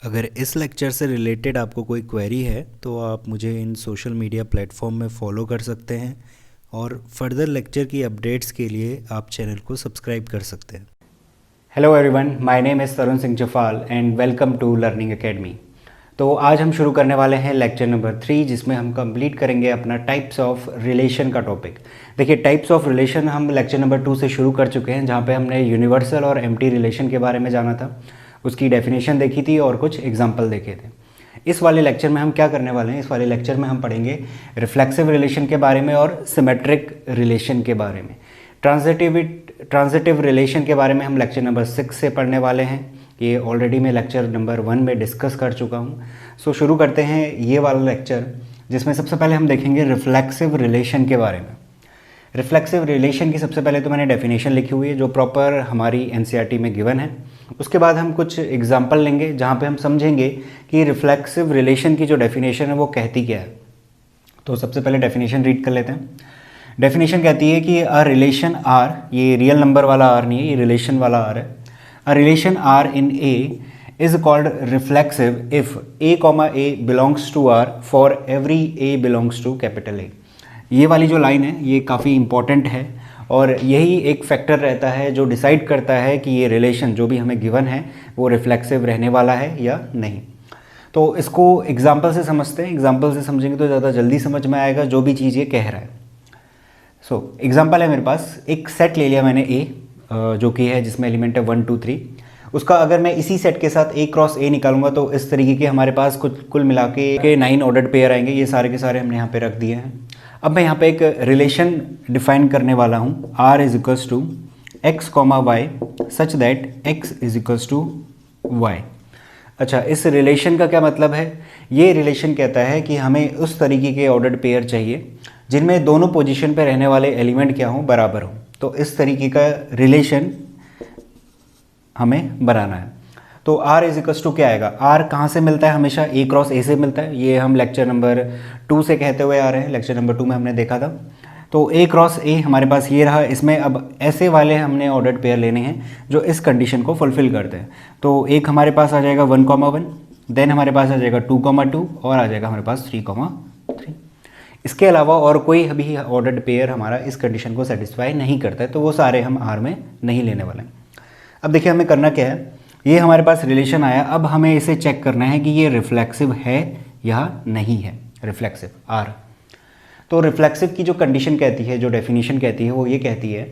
अगर इस लेक्चर से रिलेटेड आपको कोई क्वेरी है तो आप मुझे इन सोशल मीडिया प्लेटफॉर्म में फ़ॉलो कर सकते हैं और फर्दर लेक्चर की अपडेट्स के लिए आप चैनल को सब्सक्राइब कर सकते हैं। Hello everyone, my name is Tarun Singh जफाल and welcome to learning academy. तो आज हम शुरू करने वाले हैं लेक्चर नंबर 3, जिसमें हम कंप्लीट करेंगे अपना टाइप्स ऑफ रिलेशन का टॉपिक। देखिए, टाइप्स ऑफ रिलेशन हम लेक्चर नंबर 2 से शुरू कर चुके हैं, जहाँ पे हमने यूनिवर्सल और एम्प्टी रिलेशन के बारे में जाना था, उसकी डेफिनेशन देखी थी और कुछ एग्जाम्पल देखे थे। इस वाले लेक्चर में हम क्या करने वाले हैं, इस वाले लेक्चर में हम पढ़ेंगे रिफ्लेक्सिव रिलेशन के बारे में और सिमेट्रिक रिलेशन के बारे में। ट्रांजिटिव रिलेशन के बारे में हम लेक्चर नंबर 6 से पढ़ने वाले हैं। ये ऑलरेडी मैं लेक्चर नंबर 1 में डिस्कस कर चुका हूँ। सो शुरू करते हैं ये वाला लेक्चर, जिसमें सबसे पहले हम देखेंगे रिफ्लेक्सिव रिलेशन के बारे में। रिफ्लेक्सिव रिलेशन की सबसे पहले तो मैंने डेफिनेशन लिखी हुई है, जो प्रॉपर हमारी एनसीईआरटी में गिवन है। उसके बाद हम कुछ एग्जाम्पल लेंगे, जहाँ पे हम समझेंगे कि रिफ्लेक्सिव रिलेशन की जो डेफिनेशन है वो कहती क्या है। तो सबसे पहले डेफिनेशन रीड कर लेते हैं। डेफिनेशन कहती है कि अ रिलेशन आर, ये रियल नंबर वाला आर नहीं है, ये रिलेशन वाला आर है। A relation R in A is called reflexive if A comma A belongs to R for every A belongs to capital A. ये वाली जो लाइन है ये काफ़ी इंपॉर्टेंट है और यही एक फैक्टर रहता है जो डिसाइड करता है कि ये रिलेशन जो भी हमें गिवन है वो रिफ्लेक्सिव रहने वाला है या नहीं। तो इसको एग्जाम्पल से समझते हैं। एग्जाम्पल से समझेंगे तो ज़्यादा जल्दी समझ में आएगा जो भी चीज़ ये कह रहा है। एग्जाम्पल है मेरे पास, एक सेट ले लिया मैंने ए, जो कि है जिसमें एलिमेंट है 1 2 3। उसका अगर मैं इसी सेट के साथ ए क्रॉस ए निकालूंगा तो इस तरीके के हमारे पास कुल मिला के 9 ऑर्डर्ड पेयर आएंगे। ये सारे के सारे हमने यहाँ पे रख दिए हैं। अब मैं यहाँ पे एक रिलेशन डिफाइन करने वाला हूँ, R is equals to X comma Y such that X is equals to Y. अच्छा, इस रिलेशन का क्या मतलब है? ये रिलेशन कहता है कि हमें उस तरीके के ऑर्डर्ड पेयर चाहिए जिनमें दोनों पोजीशन पे रहने वाले एलिमेंट क्या हों, बराबर हों। तो इस तरीके का रिलेशन हमें बनाना है। तो आर इज इक्वल्स टू क्या आएगा? आर कहाँ से मिलता है? हमेशा ए क्रॉस ए से मिलता है। ये हम लेक्चर नंबर 2 से कहते हुए आ रहे हैं, लेक्चर नंबर 2 में हमने देखा था। तो ए क्रॉस ए हमारे पास ये रहा। इसमें अब ऐसे वाले हमने ऑर्डर्ड पेयर लेने हैं जो इस कंडीशन को फुलफिल करते हैं। तो एक हमारे पास आ जाएगा 1,1, देन हमारे पास आ जाएगा 2,2 और आ जाएगा हमारे पास 3,3। इसके अलावा और कोई भी ऑर्डर्ड पेयर हमारा इस कंडीशन को सेटिस्फाई नहीं करता है, तो वो सारे हम आर में नहीं लेने वाले हैं। अब देखिए हमें करना क्या है, ये हमारे पास रिलेशन आया। अब हमें इसे चेक करना है कि ये रिफ्लेक्सिव है या नहीं है। रिफ्लेक्सिव आर, तो रिफ्लेक्सिव की जो कंडीशन कहती है, जो डेफिनेशन कहती है, वो ये कहती है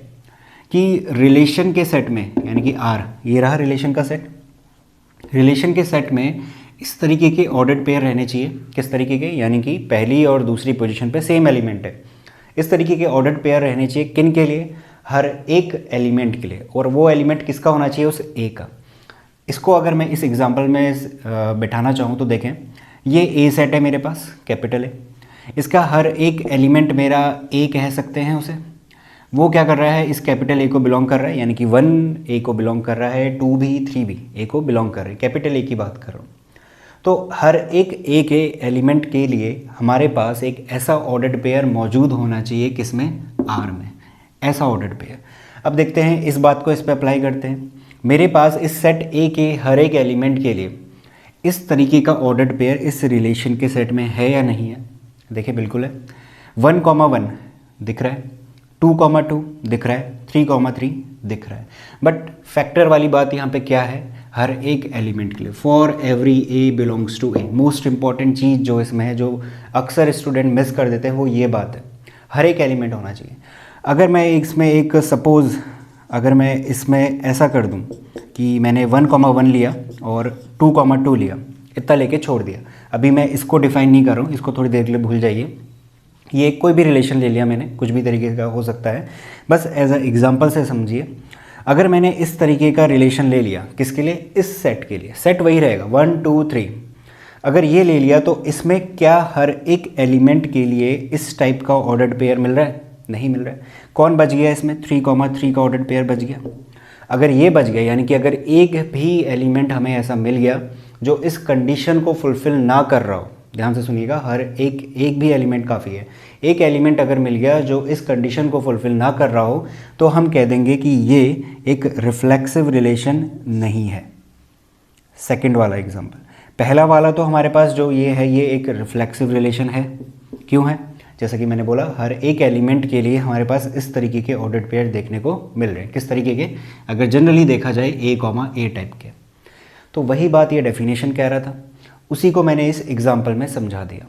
कि रिलेशन के सेट में, यानी कि आर, ये रहा रिलेशन का सेट, रिलेशन के सेट में इस तरीके के ऑर्डर्ड पेयर रहने चाहिए। किस तरीके के? यानी कि पहली और दूसरी पोजीशन पे सेम एलिमेंट है, इस तरीके के ऑर्डर्ड पेयर रहने चाहिए। किन के लिए? हर एक एलिमेंट के लिए। और वो एलिमेंट किसका होना चाहिए? उस ए का। इसको अगर मैं इस एग्जांपल में बैठाना चाहूँ तो देखें, ये ए सेट है मेरे पास, कैपिटल ए। इसका हर एक एलिमेंट मेरा ए कह सकते हैं उसे। वो क्या कर रहा है? इस कैपिटल ए को बिलोंग कर रहा है, यानी कि 1 ए को बिलोंग कर रहा है, 2 भी 3 भी ए को बिलोंग कर रहे हैं। कैपिटल ए की बात कर रहा हूँ। तो हर एक ए के एलिमेंट के लिए हमारे पास एक ऐसा ऑर्डर्ड पेयर मौजूद होना चाहिए, किसमें? आर में। ऐसा ऑर्डर्ड पेयर। अब देखते हैं इस बात को इस पर अप्लाई करते हैं। मेरे पास इस सेट ए के हर एक एलिमेंट के लिए इस तरीके का ऑर्डर्ड पेयर इस रिलेशन के सेट में है या नहीं है? देखिए बिल्कुल है। 1,1 दिख रहा है, 2,2 दिख रहा है, 3,3 दिख रहा है। बट फैक्टर वाली बात यहाँ पे क्या है? हर एक एलिमेंट के लिए, for every A belongs to A. Most important चीज़ जो इसमें है, जो अक्सर स्टूडेंट मिस कर देते हैं, वो ये बात है, हर एक एलिमेंट होना चाहिए। अगर मैं इसमें एक सपोज़, अगर मैं इसमें ऐसा कर दूं कि मैंने 1,1 लिया और 2,2 लिया, इतना लेके छोड़ दिया। अभी मैं इसको डिफाइन नहीं कर रहा हूँ, इसको थोड़ी देर के लिए भूल जाइए। ये कोई भी रिलेशन ले लिया मैंने, कुछ भी तरीके का हो सकता है, बस एज अ एग्जाम्पल से समझिए। अगर मैंने इस तरीके का रिलेशन ले लिया, किसके लिए? इस सेट के लिए। सेट वही रहेगा 1 2 3। अगर ये ले लिया तो इसमें क्या हर एक एलिमेंट के लिए इस टाइप का ऑर्डर्ड पेयर मिल रहा है? नहीं मिल रहा है। कौन बच गया इसमें? 3,3 का ऑर्डर्ड पेयर बच गया। अगर ये बच गया, यानी कि अगर एक भी एलिमेंट हमें ऐसा मिल गया जो इस कंडीशन को फुलफिल ना कर रहा हो, ध्यान से सुनिएगा, हर एक भी एलिमेंट काफ़ी है। एक एलिमेंट अगर मिल गया जो इस कंडीशन को फुलफिल ना कर रहा हो, तो हम कह देंगे कि ये एक रिफ्लेक्सिव रिलेशन नहीं है। सेकंड वाला एग्जांपल, पहला वाला तो हमारे पास जो ये है ये एक रिफ्लेक्सिव रिलेशन है। क्यों है? जैसा कि मैंने बोला, हर एक एलिमेंट के लिए हमारे पास इस तरीके के ऑर्डर्ड पेयर देखने को मिल रहे हैं। किस तरीके के? अगर जनरली देखा जाए ए कॉमा ए टाइप के। तो वही बात ये डेफिनेशन कह रहा था, उसी को मैंने इस एग्जाम्पल में समझा दिया।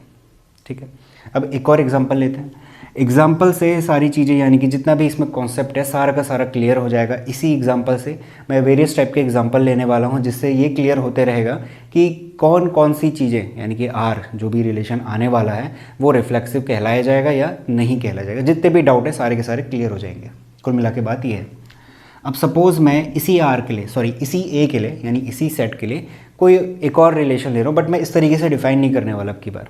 ठीक है, अब एक और एग्जाम्पल लेते हैं। एग्जाम्पल से सारी चीज़ें यानी कि जितना भी इसमें कॉन्सेप्ट है सारा का सारा क्लियर हो जाएगा। इसी एग्जाम्पल से मैं वेरियस टाइप के एग्जाम्पल लेने वाला हूँ, जिससे ये क्लियर होते रहेगा कि कौन कौन सी चीज़ें यानी कि आर जो भी रिलेशन आने वाला है वो रिफ्लेक्सिव कहलाया जाएगा या नहीं कहलाया जाएगा। जितने भी डाउट है सारे के सारे क्लियर हो जाएंगे। कुल मिला के बात ये है। अब सपोज़ मैं इसी आर के लिए, सॉरी इसी ए के लिए यानी इसी सेट के लिए कोई एक और रिलेशन ले रहा हूँ, बट मैं इस तरीके से डिफाइन नहीं करने वाला। अब की बार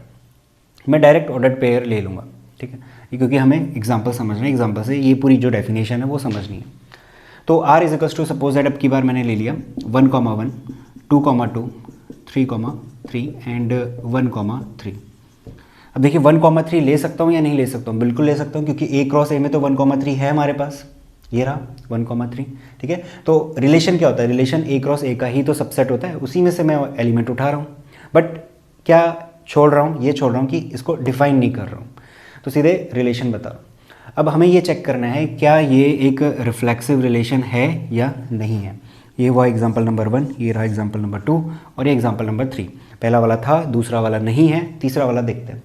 मैं डायरेक्ट ऑर्डर्ड पेयर ले लूँगा। ठीक है, क्योंकि हमें एग्जांपल समझना है, एग्जांपल से ये पूरी जो डेफिनेशन है वो समझनी है। तो R is equals to, suppose that अब की बार मैंने ले लिया 1,1, 2,2, 3,3 एंड 1,3। अब देखिए 1,3 ले सकता हूँ या नहीं ले सकता हूँ? बिल्कुल ले सकता हूँ, क्योंकि ए क्रॉस ए में तो 1,3 है हमारे पास। ये रहा 1,3। ठीक है, तो रिलेशन क्या होता है? रिलेशन ए क्रॉस ए का ही तो सबसेट होता है, उसी में से मैं एलिमेंट उठा रहा हूँ। बट क्या छोड़ रहा हूँ? ये छोड़ रहा हूँ कि इसको डिफाइन नहीं कर रहा हूँ, तो सीधे रिलेशन बता रहा हूँ। अब हमें ये चेक करना है क्या ये एक रिफ्लेक्सिव रिलेशन है या नहीं है। ये हुआ एग्जाम्पल नंबर 1, ये रहा एग्जाम्पल नंबर 2 और ये एग्जाम्पल नंबर 3। पहला वाला था, दूसरा वाला नहीं है, तीसरा वाला देखते हैं।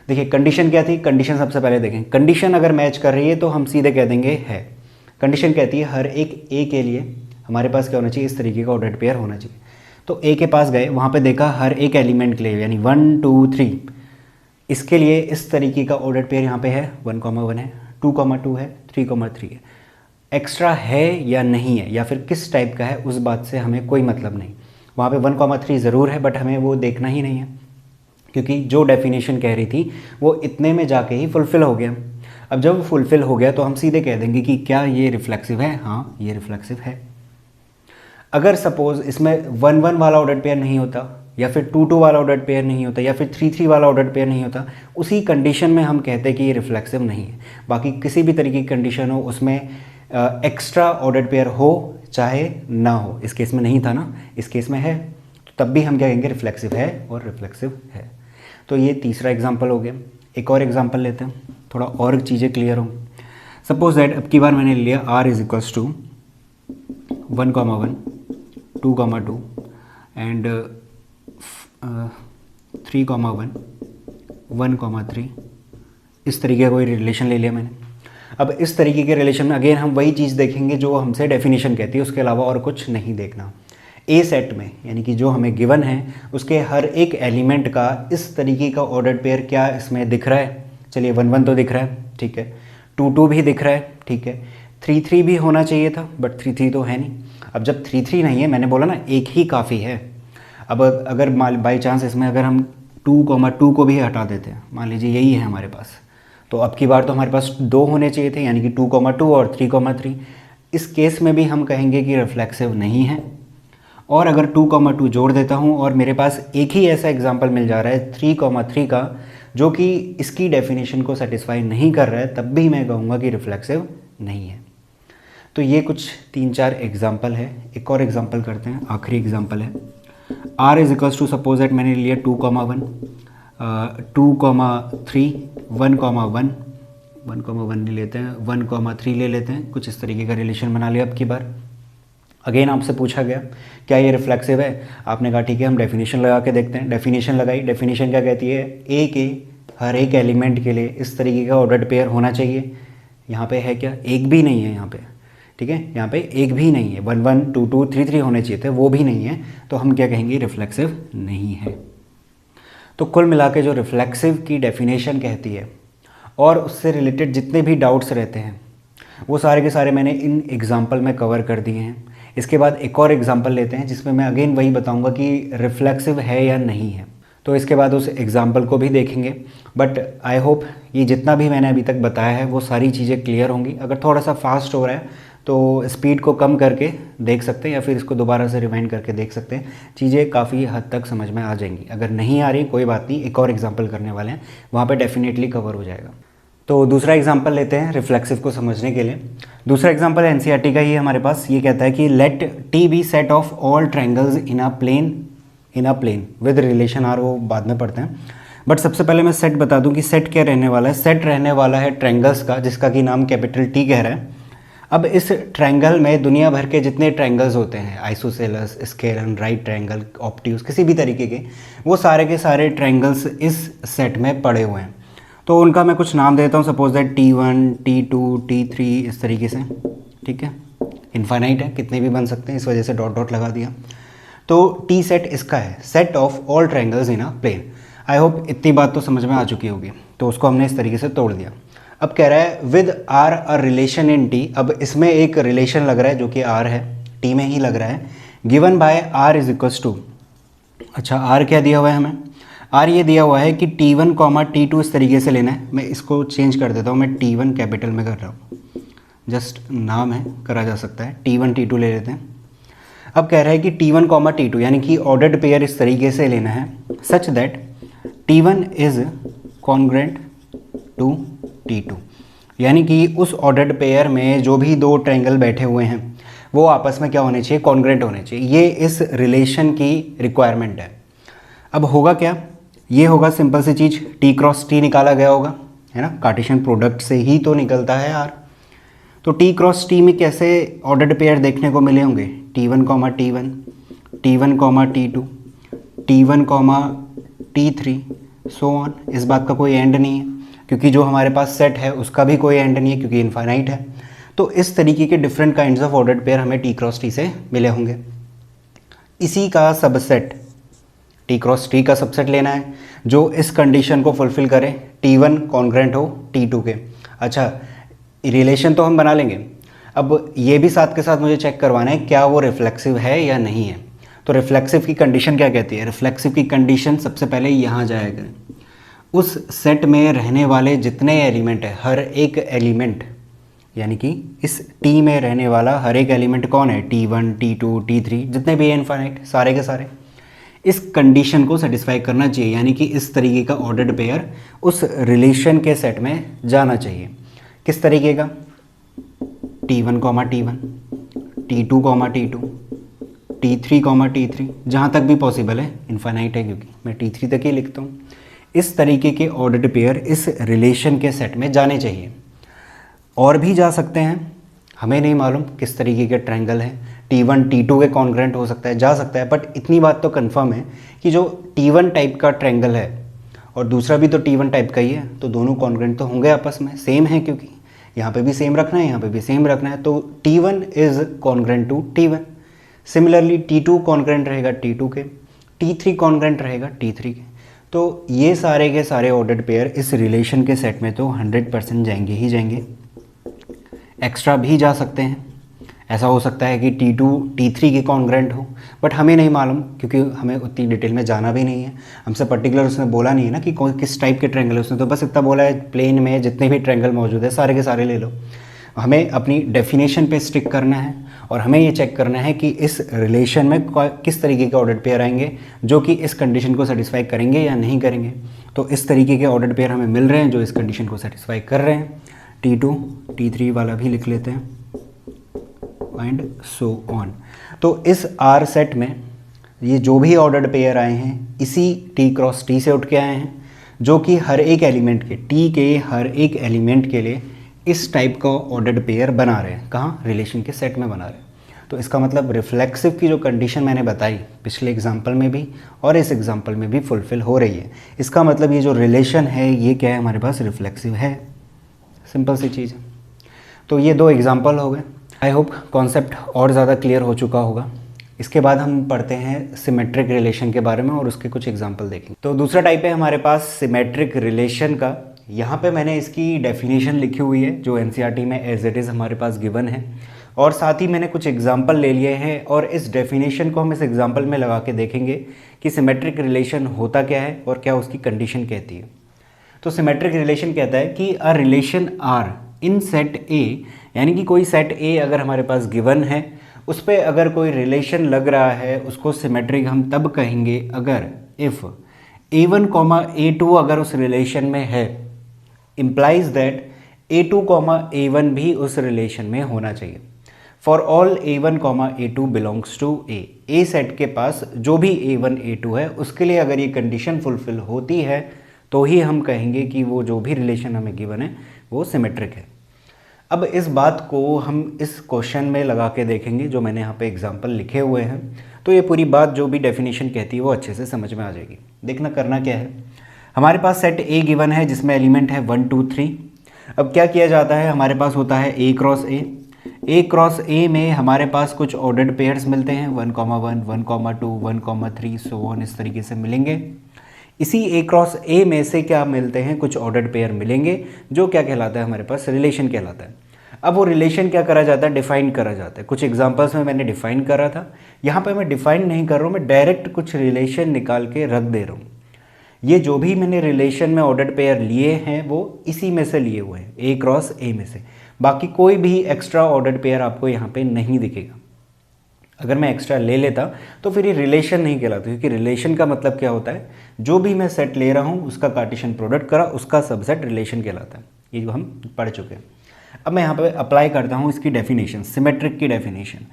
देखिए कंडीशन क्या थी? कंडीशन सबसे पहले देखें। कंडीशन अगर मैच कर रही है तो हम सीधे कह देंगे है। कंडीशन कहती है हर एक ए के लिए हमारे पास क्या होना चाहिए? इस तरीके का ऑर्डर्ड पेयर होना चाहिए। तो ए के पास गए, वहाँ पे देखा हर एक एलिमेंट के लिए यानी 1, 2, 3 इसके लिए इस तरीके का ऑर्डर्ड पेयर यहाँ पे है। 1,1 है, 2,2 है, 3,3 है। एक्स्ट्रा है या नहीं है या फिर किस टाइप का है उस बात से हमें कोई मतलब नहीं। वहाँ पे 1,3 ज़रूर है, बट हमें वो देखना ही नहीं है, क्योंकि जो डेफिनेशन कह रही थी वो इतने में जाके ही फुलफ़िल हो गया। अब जब फुलफ़िल हो गया तो हम सीधे कह देंगे कि क्या ये रिफ्लेक्सिव है? हाँ, ये रिफ्लेक्सिव है। अगर सपोज़ इसमें 1,1 वाला ऑर्डर्ड पेयर नहीं होता या फिर 2,2 वाला ऑर्डर्ड पेयर नहीं होता या फिर 3,3 वाला ऑर्डर्ड पेयर नहीं होता, उसी कंडीशन में हम कहते हैं कि ये रिफ्लेक्सिव नहीं है। बाकी किसी भी तरीके की कंडीशन हो, उसमें एक्स्ट्रा ऑर्डर्ड पेयर हो चाहे ना हो, इस केस में नहीं था ना, इस केस में है, तो तब भी हम क्या कहेंगे? रिफ्लेक्सिव है और रिफ्लेक्सिव है। तो ये तीसरा एग्जाम्पल हो गया। एक और एग्जाम्पल लेते हैं, थोड़ा और चीज़ें क्लियर हों। सपोज दैट अब की बार मैंने लिया R is equals to 1,1, 2,2 and 3,1, 1,3 इस तरीके का कोई रिलेशन ले लिया मैंने। अब इस तरीके के रिलेशन में अगेन हम वही चीज़ देखेंगे जो हमसे डेफिनेशन कहती है, उसके अलावा और कुछ नहीं देखना। ए सेट में यानी कि जो हमें गिवन है उसके हर एक एलिमेंट का इस तरीके का ऑर्डर्ड पेयर क्या इसमें दिख रहा है? चलिए 1,1 तो दिख रहा है, ठीक है, 2,2 भी दिख रहा है, ठीक है, 3,3 भी होना चाहिए था, बट 3,3 तो है नहीं। अब जब 3,3 नहीं है, मैंने बोला ना एक ही काफ़ी है। अब अगर बाई चांस इसमें अगर हम 2,2 को भी हटा देते हैं, मान लीजिए यही है हमारे पास, तो अब की बार तो हमारे पास 2 होने चाहिए थे, यानी कि 2,2 और 3,3। इस केस में भी हम कहेंगे कि रिफ्लेक्सिव नहीं है। और अगर 2,2 जोड़ देता हूँ और मेरे पास एक ही ऐसा एग्जाम्पल मिल जा रहा है 3,3 का, जो कि इसकी डेफिनेशन को सेटिस्फाई नहीं कर रहा है, तब भी मैं कहूँगा कि रिफ्लेक्सिव नहीं है। तो ये कुछ 3-4 एग्जाम्पल है। एक और एग्जाम्पल करते हैं, आखिरी एग्जाम्पल है। R is equals to, suppose that मैंने लिया 2,1, 2,3, 1,1, 1,1 ले लेते हैं, 1,3 ले लेते हैं, कुछ इस तरीके का रिलेशन बना लिया। अब की बार अगेन आपसे पूछा गया क्या ये रिफ्लेक्सिव है? आपने कहा ठीक है हम डेफिनेशन लगा के देखते हैं। डेफिनेशन लगाई, डेफिनेशन क्या कहती है? ए के हर एक एलिमेंट के लिए इस तरीके का ऑर्डर्ड पेयर होना चाहिए। यहाँ पे है क्या? एक भी नहीं है यहाँ पे, ठीक है, यहाँ पे एक भी नहीं है। 1,1, 2,2, 3,3 होने चाहिए थे, वो भी नहीं है, तो हम क्या कहेंगे? रिफ्लेक्सिव नहीं है। तो कुल मिला के जो रिफ्लेक्सिव की डेफिनेशन कहती है और उससे रिलेटेड जितने भी डाउट्स रहते हैं वो सारे के सारे मैंने इन एग्जाम्पल में कवर कर दिए हैं। इसके बाद एक और एग्जाम्पल लेते हैं जिसमें मैं अगेन वही बताऊंगा कि रिफ्लेक्सिव है या नहीं है। तो इसके बाद उस एग्जाम्पल को भी देखेंगे। बट आई होप ये जितना भी मैंने अभी तक बताया है वो सारी चीज़ें क्लियर होंगी। अगर थोड़ा सा फास्ट हो रहा है तो स्पीड को कम करके देख सकते हैं या फिर इसको दोबारा से रिवाइंड करके देख सकते हैं, चीज़ें काफ़ी हद तक समझ में आ जाएंगी। अगर नहीं आ रही कोई बात नहीं, एक और एग्जाम्पल करने वाले हैं, वहाँ पर डेफिनेटली कवर हो जाएगा। तो दूसरा एग्जाम्पल लेते हैं रिफ्लेक्सिव को समझने के लिए। दूसरा एग्जाम्पल एनसीईआरटी का ही हमारे पास। ये कहता है कि let T be set of all triangles in a plane in a plane with relation R, वो बाद में पढ़ते हैं। बट सबसे पहले मैं सेट बता दूं कि सेट क्या रहने वाला है। सेट रहने वाला है ट्रायंगल्स का, जिसका कि नाम कैपिटल टी कह रहा है। अब इस ट्रायंगल में दुनिया भर के जितने ट्रायंगल्स होते हैं, isosceles, scalene, right triangle, obtuse, किसी भी तरीके के, वो सारे के सारे ट्रायंगल्स इस सेट में पड़े हुए हैं। तो उनका मैं कुछ नाम देता हूँ, suppose that T1, T2, T3, इस तरीके से, ठीक है। इनफाइनाइट है, कितने भी बन सकते हैं, इस वजह से डॉट डॉट लगा दिया। तो टी सेट इसका है, set of all triangles in a plane. I hope इतनी बात तो समझ में आ चुकी होगी। तो उसको हमने इस तरीके से तोड़ दिया। अब कह रहा है with R a relation in T. अब इसमें एक रिलेशन लग रहा है जो कि आर है, टी में ही लग रहा है। Given by R is equals to, अच्छा आर क्या दिया हुआ है हमें, आर ये दिया हुआ है कि T1, T2 इस तरीके से लेना है। मैं इसको चेंज कर देता हूँ, मैं T1 कैपिटल में कर रहा हूँ, जस्ट नाम है, करा जा सकता है। T1 T2 ले लेते हैं। अब कह रहा है कि T1, T2 यानी कि ऑर्डर्ड पेयर इस तरीके से लेना है such that T1 is congruent to T2, यानी कि उस ऑर्डर्ड पेयर में जो भी दो ट्रायंगल बैठे हुए हैं वो आपस में क्या होने चाहिए, कॉन्ग्रेंट होने चाहिए। ये इस रिलेशन की रिक्वायरमेंट है। अब होगा क्या, ये होगा सिंपल सी चीज़, T क्रॉस T निकाला गया होगा, है ना, कार्टेशियन प्रोडक्ट से ही तो निकलता है यार। तो T क्रॉस T में कैसे ऑर्डर्ड पेयर देखने को मिले होंगे, T1, T1, T1, T2, T1, T3, so on. इस बात का कोई एंड नहीं है, क्योंकि जो हमारे पास सेट है उसका भी कोई एंड नहीं है, क्योंकि इनफाइनाइट है। तो इस तरीके के different kinds of ordered pair हमें T क्रॉस T से मिले होंगे। इसी का सबसेट, T क्रॉस T का सबसेट लेना है जो इस कंडीशन को फुलफिल करे, T1 कॉन्ग्रेंट हो T2 के। अच्छा, रिलेशन तो हम बना लेंगे, अब ये भी साथ के साथ मुझे चेक करवाना है क्या वो रिफ्लेक्सिव है या नहीं है। तो रिफ्लेक्सिव की कंडीशन क्या कहती है, रिफ्लेक्सिव की कंडीशन सबसे पहले यहाँ जाएगा, उस सेट में रहने वाले जितने एलिमेंट है, हर एक एलिमेंट, यानी कि इस T में रहने वाला हर एक एलिमेंट कौन है, T1, T2, T3, जितने भी इनफाइनाइट सारे के सारे, इस कंडीशन को सेटिस्फाई करना चाहिए। यानी कि इस तरीके का ऑर्डर्ड पेयर उस रिलेशन के सेट में जाना चाहिए। किस तरीके का, T1, T1, T2, T2, T3, T3, जहाँ तक भी पॉसिबल है, इनफाइनाइट है क्योंकि मैं T3 तक ही लिखता हूँ। इस तरीके के ऑर्डर्ड पेयर इस रिलेशन के सेट में जाने चाहिए। और भी जा सकते हैं, हमें नहीं मालूम किस तरीके के ट्रायंगल हैं, T1 T2 के कॉन्ग्रेंट हो सकता है, जा सकता है। बट इतनी बात तो कंफर्म है कि जो T1 टाइप का ट्रायंगल है और दूसरा भी तो T1 टाइप का ही है, तो दोनों कॉन्ग्रेंट तो होंगे आपस में, सेम है, क्योंकि यहाँ पे भी सेम रखना है, यहाँ पे भी सेम रखना है। तो T1 is congruent to T1। Similarly T2 congruent रहेगा T2 के, T3 कॉन्ग्रेंट रहेगा T3 के। तो ये सारे के सारे ऑर्डर्ड पेयर इस रिलेशन के सेट में तो 100% जाएंगे ही जाएंगे। एक्स्ट्रा भी जा सकते हैं, ऐसा हो सकता है कि T2 T3 के कॉन्ग्रेंट हो, बट हमें नहीं मालूम, क्योंकि हमें उतनी डिटेल में जाना भी नहीं है। हमसे पर्टिकुलर उसने बोला नहीं है ना कि किस टाइप के ट्रायंगल है, उसने तो बस इतना बोला है प्लेन में जितने भी ट्रायंगल मौजूद है सारे के सारे ले लो। हमें अपनी डेफिनेशन पे स्टिक करना है और हमें ये चेक करना है कि इस रिलेशन में किस तरीके के ऑर्डर्ड पेयर आएंगे जो कि इस कंडीशन को सेटिस्फाई करेंगे या नहीं करेंगे। तो इस तरीके के ऑर्डर्ड पेयर हमें मिल रहे हैं जो इस कंडीशन को सेटिस्फाई कर रहे हैं। T2 T3 वाला भी लिख लेते हैं एंड सो ऑन। तो इस R सेट में ये जो भी ऑर्डर्ड पेयर आए हैं इसी T क्रॉस T से उठ के आए हैं, जो कि हर एक एलिमेंट के, T के हर एक एलिमेंट के लिए इस टाइप का ऑर्डर्ड पेयर बना रहे हैं। कहाँ, रिलेशन के सेट में बना रहे हैं। तो इसका मतलब रिफ्लेक्सिव की जो कंडीशन मैंने बताई पिछले एग्जाम्पल में भी और इस एग्जाम्पल में भी फुलफिल हो रही है। इसका मतलब ये जो रिलेशन है ये क्या है, हमारे पास रिफ्लेक्सिव है। सिंपल सी चीज़ है। तो ये दो एग्जाम्पल हो गए। आई होप कॉन्सेप्ट और ज़्यादा क्लियर हो चुका होगा। इसके बाद हम पढ़ते हैं सिमेट्रिक रिलेशन के बारे में और उसके कुछ एग्जाम्पल देखेंगे। तो दूसरा टाइप है हमारे पास सिमेट्रिक रिलेशन का। यहाँ पे मैंने इसकी डेफिनेशन लिखी हुई है जो एनसीईआरटी में एज इट इज़ हमारे पास गिवन है, और साथ ही मैंने कुछ एग्जाम्पल ले लिए हैं और इस डेफिनेशन को हम इस एग्जाम्पल में लगा के देखेंगे कि सिमेट्रिक रिलेशन होता क्या है और क्या उसकी कंडीशन कहती है। तो सिमेट्रिक रिलेशन कहता है कि a relation R in set A, यानी कि कोई सेट ए अगर हमारे पास गिवन है उस पर अगर कोई रिलेशन लग रहा है उसको सिमेट्रिक हम तब कहेंगे अगर इफ़ A1, A2 अगर उस रिलेशन में है, इम्प्लाइज दैट A2, A1 भी उस रिलेशन में होना चाहिए। For all A1 comma A2 belongs to A set के पास जो भी A1 A2 है उसके लिए अगर ये कंडीशन फुलफिल होती है तो ही हम कहेंगे कि वो जो भी रिलेशन हमें गिवन है वो सिमेट्रिक है। अब इस बात को हम इस क्वेश्चन में लगा के देखेंगे, जो मैंने यहाँ पे एग्जांपल लिखे हुए हैं, तो ये पूरी बात जो भी डेफिनेशन कहती है वो अच्छे से समझ में आ जाएगी। देखना करना क्या है, हमारे पास सेट ए गिवन है जिसमें एलिमेंट है 1 2 3। अब क्या किया जाता है, हमारे पास होता है ए क्रॉस ए में हमारे पास कुछ ऑर्डर्ड पेयर्स मिलते हैं 1 1 1 2 1 3 सो ऑन, इस तरीके से मिलेंगे। इसी ए क्रॉस ए में से क्या मिलते हैं, कुछ ऑर्डर्ड पेयर मिलेंगे जो क्या कहलाता है, हमारे पास रिलेशन कहलाता है। अब वो रिलेशन क्या करा जाता है, डिफाइन करा जाता है। कुछ एग्जांपल्स में मैंने डिफाइन करा था, यहाँ पे मैं डिफाइन नहीं कर रहा हूँ, मैं डायरेक्ट कुछ रिलेशन निकाल के रख दे रहा हूँ। ये जो भी मैंने रिलेशन में ऑर्डर्ड पेयर लिए हैं वो इसी में से लिए हुए हैं, ए क्रॉस ए में से। बाकी कोई भी एक्स्ट्रा ऑर्डर्ड पेयर आपको यहाँ पे नहीं दिखेगा। अगर मैं एक्स्ट्रा ले लेता तो फिर ये रिलेशन नहीं कहलाता, क्योंकि रिलेशन का मतलब क्या होता है, जो भी मैं सेट ले रहा हूँ उसका कार्टेशियन प्रोडक्ट करा उसका सबसेट रिलेशन कहलाता है। ये जो हम पढ़ चुके हैं। अब मैं यहाँ पे अप्लाई करता हूँ इसकी डेफिनेशन, सिमेट्रिक की डेफिनेशन।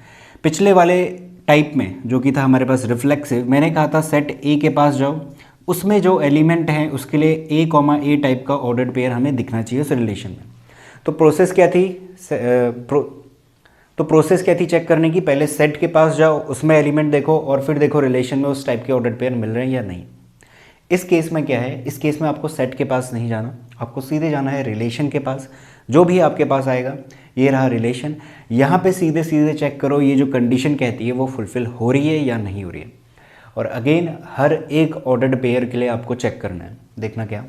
पिछले वाले टाइप में जो कि था हमारे पास रिफ्लेक्सिव, मैंने कहा था सेट ए के पास जाओ, उसमें जो एलिमेंट हैं उसके लिए ए कॉमा ए टाइप का ऑर्डर्ड पेयर हमें दिखना चाहिए उस रिलेशन में। तो प्रोसेस क्या थी, प्रोसेस क्या थी चेक करने की, पहले सेट के पास जाओ, उसमें एलिमेंट देखो और फिर देखो रिलेशन में उस टाइप के ऑर्डर्ड पेयर मिल रहे हैं या नहीं। इस केस में क्या है, इस केस में आपको सेट के पास नहीं जाना, आपको सीधे जाना है रिलेशन के पास। जो भी आपके पास आएगा, ये रहा रिलेशन, यहाँ पे सीधे सीधे चेक करो ये जो कंडीशन कहती है वो फुलफिल हो रही है या नहीं हो रही है। और अगेन हर एक ऑर्डर्ड पेयर के लिए आपको चेक करना है। देखना क्या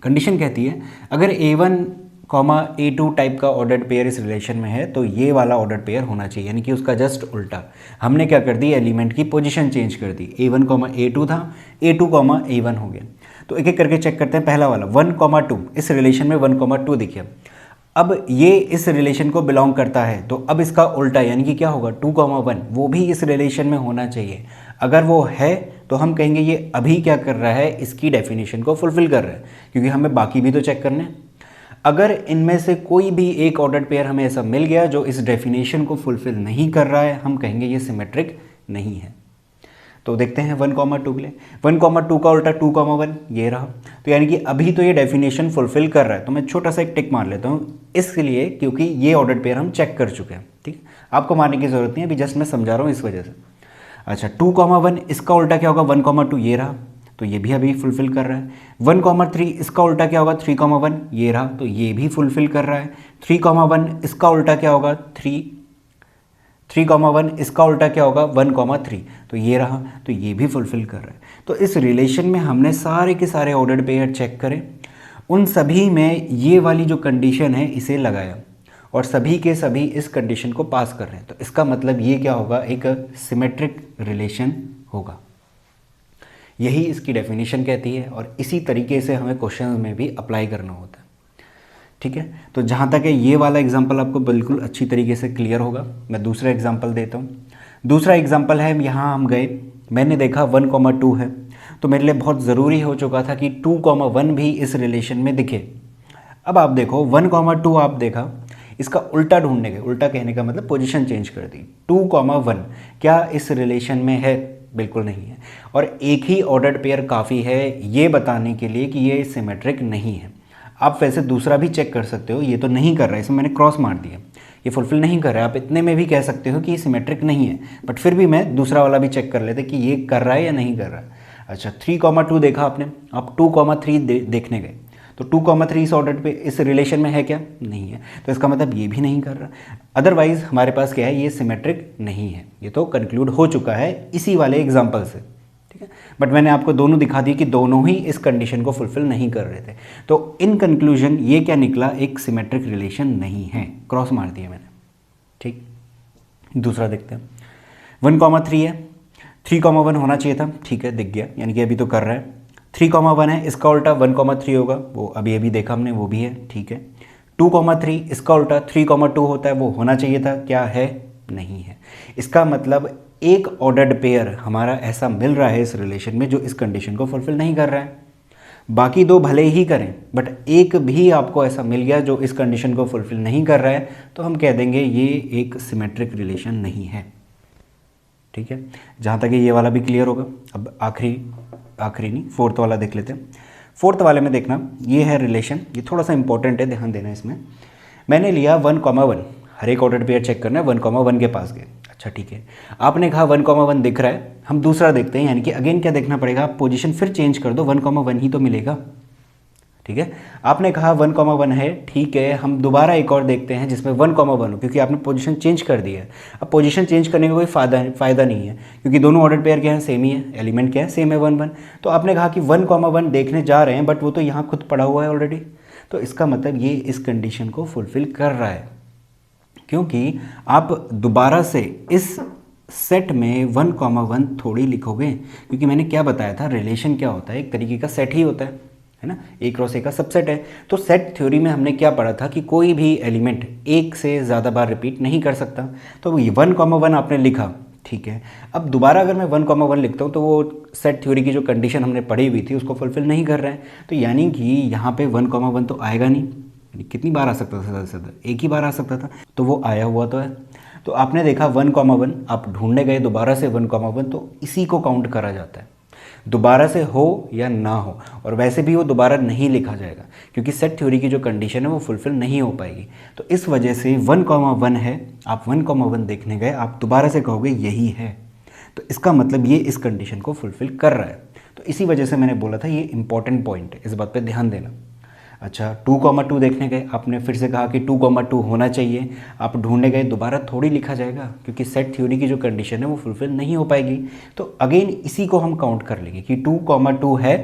कंडीशन कहती है, अगर A1 कॉमा A2 टाइप का ऑर्डर्ड पेयर इस रिलेशन में है तो ये वाला ऑर्डर्ड पेयर होना चाहिए, यानी कि उसका जस्ट उल्टा। हमने क्या कर दी, एलिमेंट की पोजीशन चेंज कर दी। A1 कॉमा A2 था, A2 कॉमा A1 हो गया। तो एक एक करके चेक करते हैं। पहला वाला 1 कॉमा 2, इस रिलेशन में 1 कॉमा 2 दिखे। अब ये इस रिलेशन को बिलोंग करता है, तो अब इसका उल्टा यानी कि क्या होगा, 2 कॉमा 1 वो भी इस रिलेशन में होना चाहिए। अगर वो है तो हम कहेंगे ये अभी क्या कर रहा है, इसकी डेफिनेशन को फुलफिल कर रहा है, क्योंकि हमें बाकी भी तो चेक करने हैं। अगर इनमें से कोई भी एक ऑर्डर्ड पेयर हमें ऐसा मिल गया जो इस डेफिनेशन को फुलफिल नहीं कर रहा है, हम कहेंगे ये सिमेट्रिक नहीं है। तो देखते हैं 1 कॉमा 2 के लिए, 1 कॉमा 2 का उल्टा 2 कॉमा 1 ये रहा। तो यानी कि अभी तो ये डेफिनेशन फुलफिल कर रहा है, तो मैं छोटा सा एक टिक मार लेता हूँ इसलिए, क्योंकि ये ऑर्डर्ड पेयर हम चेक कर चुके हैं। ठीक, आपको मारने की जरूरत नहीं है, अभी जस्ट मैं समझा रहा हूँ इस वजह से। अच्छा 2 कॉमा 1 इसका उल्टा क्या होगा, 1 कॉमा 2 ये रहा, तो ये भी अभी फुलफिल कर रहा है। 1 कॉमा 3 इसका उल्टा क्या होगा, 3 कॉमा 1 ये रहा, तो ये भी फुलफिल कर रहा है। 3 कॉमा 1 इसका उल्टा क्या होगा, 3 कॉमा 1 इसका उल्टा क्या होगा, 1 कॉमा 3, तो ये रहा, तो ये भी फुलफिल कर रहा है। तो इस रिलेशन में हमने सारे के सारे ऑर्डर्ड पेयर चेक करे, उन सभी में ये वाली जो कंडीशन है इसे लगाया और सभी के सभी इस कंडीशन को पास कर रहे हैं। तो इसका मतलब ये क्या होगा, एक सिमेट्रिक रिलेशन होगा। यही इसकी डेफिनेशन कहती है और इसी तरीके से हमें क्वेश्चन में भी अप्लाई करना होता है। ठीक है, तो जहाँ तक है ये वाला एग्जाम्पल आपको बिल्कुल अच्छी तरीके से क्लियर होगा। मैं दूसरा एग्जाम्पल देता हूँ। दूसरा एग्जाम्पल है, यहाँ हम गए, मैंने देखा 1 कॉमा 2 है, तो मेरे लिए बहुत ज़रूरी हो चुका था कि 2 कॉमा 1 भी इस रिलेशन में दिखे। अब आप देखो 1 कॉमा 2 आप देखा, इसका उल्टा ढूंढने के, उल्टा कहने का मतलब पोजीशन चेंज कर दी। 2 कॉमा 1 क्या इस रिलेशन में है, बिल्कुल नहीं है। और एक ही ऑर्डर्ड पेयर काफ़ी है ये बताने के लिए कि ये सिमेट्रिक नहीं है। आप वैसे दूसरा भी चेक कर सकते हो, ये तो नहीं कर रहा है, इसमें मैंने क्रॉस मार दिया, ये फुलफिल नहीं कर रहा है। आप इतने में भी कह सकते हो कि ये सिमेट्रिक नहीं है, बट फिर भी मैं दूसरा वाला भी चेक कर लेते कि ये कर रहा है या नहीं कर रहा है। अच्छा 3 कॉमा 2 देखा आपने, आप 2 कॉमा 3 देखने गए, तो 2 कॉमा 3 इस ऑर्डर पे इस रिलेशन में है क्या, नहीं है, तो इसका मतलब ये भी नहीं कर रहा। अदरवाइज हमारे पास क्या है, ये सिमेट्रिक नहीं है। ये तो कंक्लूड हो चुका है इसी वाले एग्जाम्पल से। ठीक है, बट मैंने आपको दोनों दिखा दी कि दोनों ही इस कंडीशन को फुलफिल नहीं कर रहे थे। तो इन कंक्लूजन ये क्या निकला, एक सिमेट्रिक रिलेशन नहीं है, क्रॉस मार दिया मैंने। ठीक, दूसरा देखते हैं। 1 कॉमा 3 है, 3 कॉमा 1 होना चाहिए था, ठीक है दिख गया, यानी कि अभी तो कर रहा है। 3 कॉमा 1 है, इसका उल्टा 1 कॉमा 3 होगा, वो अभी अभी देखा हमने, वो भी है, ठीक है। 2 कॉमा 3 इसका उल्टा 3 कॉमा 2 होता है, वो होना चाहिए था, क्या है, नहीं है। इसका मतलब एक ऑर्डर्ड पेयर हमारा ऐसा मिल रहा है इस रिलेशन में जो इस कंडीशन को फुलफिल नहीं कर रहा है। बाकी दो भले ही करें बट एक भी आपको ऐसा मिल गया जो इस कंडीशन को फुलफिल नहीं कर रहा है, तो हम कह देंगे ये एक सिमेट्रिक रिलेशन नहीं है। ठीक है, जहाँ तक ये वाला भी क्लियर होगा। अब आखिरी नहीं, फोर्थ वाला देख लेते हैं। फोर्थ वाले में देखना, ये है रिलेशन, ये थोड़ा सा इंपॉर्टेंट है, ध्यान देना इसमें। मैंने लिया 1,1, हर एक ऑर्डर पेयर चेक करना है, 1,1 के पास गए। अच्छा ठीक है, आपने कहा 1,1 दिख रहा है, हम दूसरा देखते हैं, यानी कि अगेन क्या देखना पड़ेगा, आप पोजीशन फिर चेंज कर दो, 1,1 ही तो मिलेगा। ठीक है, आपने कहा 1,1 है, ठीक है, हम दोबारा एक और देखते हैं जिसमें 1,1 हो, क्योंकि आपने पोजीशन चेंज कर दी है। अब पोजीशन चेंज करने का कोई फ़ायदा नहीं है, क्योंकि दोनों ऑर्डर पेयर क्या है, सेम ही है, एलिमेंट क्या है, सेम है 1 1। तो आपने कहा कि 1,1 देखने जा रहे हैं, बट वो तो यहाँ खुद पड़ा हुआ है ऑलरेडी, तो इसका मतलब ये इस कंडीशन को फुलफिल कर रहा है, क्योंकि आप दोबारा से इस सेट में 1,1 थोड़ी लिखोगे, क्योंकि मैंने क्या बताया था, रिलेशन क्या होता है, एक तरीके का सेट ही होता है ना, A क्रॉस A का सबसेट है। तो सेट थ्योरी में हमने क्या पढ़ा था कि कोई भी एलिमेंट एक से ज़्यादा बार रिपीट नहीं कर सकता। तो ये 1,1 आपने लिखा, ठीक है, अब दोबारा अगर मैं 1,1 लिखता हूँ तो वो सेट थ्योरी की जो कंडीशन हमने पढ़ी हुई थी उसको फुलफिल नहीं कर रहे हैं, तो यानी कि यहाँ पे 1,1 तो आएगा नहीं। कितनी बार आ सकता था, ज़्यादा से ज़्यादा एक ही बार आ सकता था, तो वो आया हुआ तो है। तो आपने देखा 1,1, आप ढूंढने गए दोबारा से 1,1, तो इसी को काउंट करा जाता है, दोबारा से हो या ना हो। और वैसे भी वो दोबारा नहीं लिखा जाएगा, क्योंकि सेट थ्योरी की जो कंडीशन है वो फुलफिल नहीं हो पाएगी। तो इस वजह से 1,1 है, आप 1,1 देखने गए, आप दोबारा से कहोगे यही है, तो इसका मतलब ये इस कंडीशन को फुलफिल कर रहा है। तो इसी वजह से मैंने बोला था ये इंपॉर्टेंट पॉइंट है, इस बात पे ध्यान देना। अच्छा, 2,2 देखने गए, आपने फिर से कहा कि 2,2 होना चाहिए, आप ढूंढने गए, दोबारा थोड़ी लिखा जाएगा, क्योंकि सेट थ्योरी की जो कंडीशन है वो फुलफिल नहीं हो पाएगी। तो अगेन इसी को हम काउंट कर लेंगे कि 2,2 है,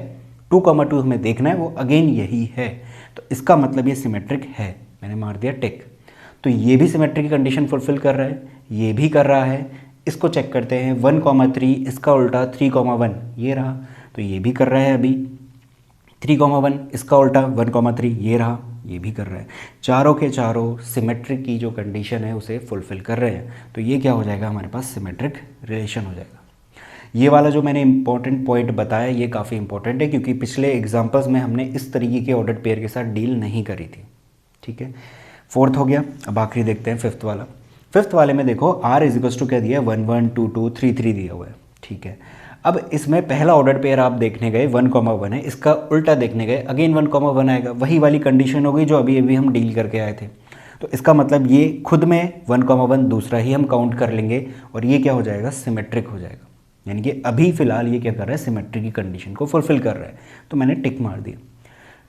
2,2 हमें देखना है, वो अगेन यही है, तो इसका मतलब ये सिमेट्रिक है, मैंने मार दिया टिक। तो ये भी सिमेट्रिक की कंडीशन फुलफिल कर रहा है, ये भी कर रहा है। इसको चेक करते हैं, 1,3, इसका उल्टा 3,1, ये रहा, तो ये भी कर रहा है अभी। 3,1, इसका उल्टा 1,3, ये रहा, ये भी कर रहा है। चारों के चारों सिमेट्रिक की जो कंडीशन है उसे फुलफिल कर रहे हैं, तो ये क्या हो जाएगा, हमारे पास सिमेट्रिक रिलेशन हो जाएगा। ये वाला जो मैंने इंपॉर्टेंट पॉइंट बताया ये काफ़ी इंपॉर्टेंट है, क्योंकि पिछले एग्जांपल्स में हमने इस तरीके के ऑर्डर पेयर के साथ डील नहीं करी थी। ठीक है, फोर्थ हो गया। अब आखिरी देखते हैं फिफ्थ वाला। फिफ्थ वाले में देखो R इज टू क्या दिया है, 1 1 2 2 3 3 दिया हुआ है। ठीक है, अब इसमें पहला ऑर्डर पेयर आप देखने गए 1,1 है, इसका उल्टा देखने गए अगेन 1,1 आएगा, वही वाली कंडीशन हो गई जो अभी अभी हम डील करके आए थे। तो इसका मतलब ये खुद में 1,1 दूसरा ही हम काउंट कर लेंगे, और ये क्या हो जाएगा, सिमेट्रिक हो जाएगा। यानी कि अभी फ़िलहाल ये क्या कर रहा है, सिमेट्रिक की कंडीशन को फुलफिल कर रहा है, तो मैंने टिक मार दिया।